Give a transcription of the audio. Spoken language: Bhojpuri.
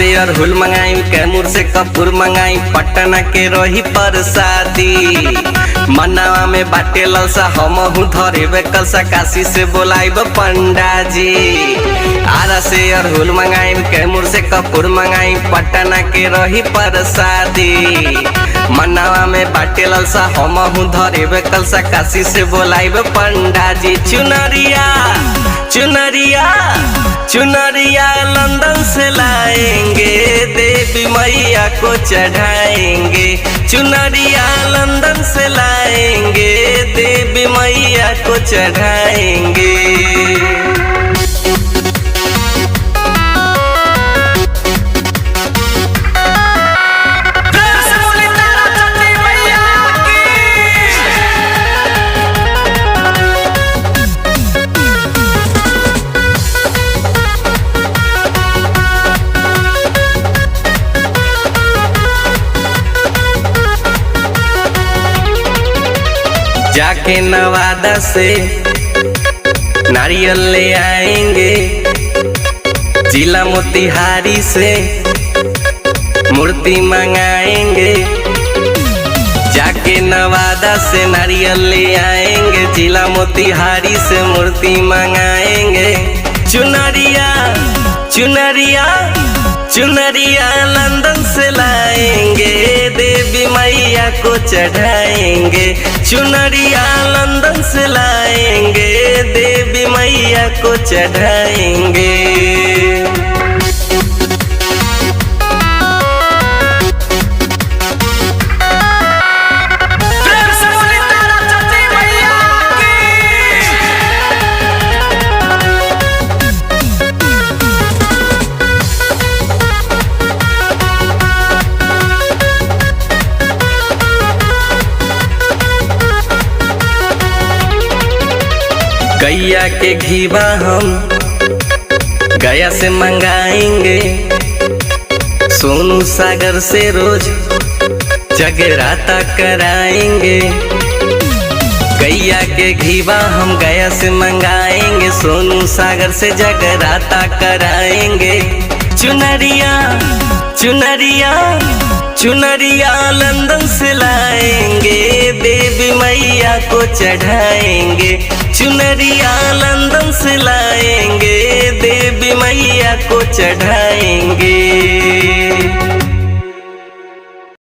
से अरहुल मंगाई, कैमूर से कपूर मंगाई, पटना के रही परसादी। मनावा में बाटे ललसा हमहू धरेबे कलसा, काशी से बोलाइब पंडा जी। आरा से अरहुल मंगाई, कैमूर से कपूर मंगाई, पटना के रही परसादी। मनावा में बाटे ललसा हमहू धरेबे कलसा, काशी से बोलाइब पंडा जी। चुनरिया चुनरिया चुनरिया लंदन से लाएंगे, देवी मैया को चढ़ाएंगे। चुनरिया लंदन से लाएंगे, देवी मैया को चढ़ाएंगे। जाके नवादा से नारियल ले आएंगे, जिला मोतिहारी से मूर्ति मंगाएंगे। जाके नवादा से नारियल ले आएंगे, जिला मोतिहारी से मूर्ति मंगाएंगे। चुनरिया चुनरिया चुनरिया लंदन से लाएंगे, देवी मैया को चढ़ाएंगे। चुनरिया लंदन से लाएंगे, देवी मैया को चढ़ाएंगे। गैया के घीवा हम गया से मंगाएंगे, सोनू सागर से रोज जगराता कराएंगे। गैया के घीवा हम गया से मंगाएंगे, सोनू सागर से जगराता कराएंगे। चुनरिया चुनरिया चुनरिया लंदन से लाएंगे, देवी मैया को चढ़ाएंगे। चुनरिया लंदन से लाएंगे, देवी मैया को चढ़ाएंगे।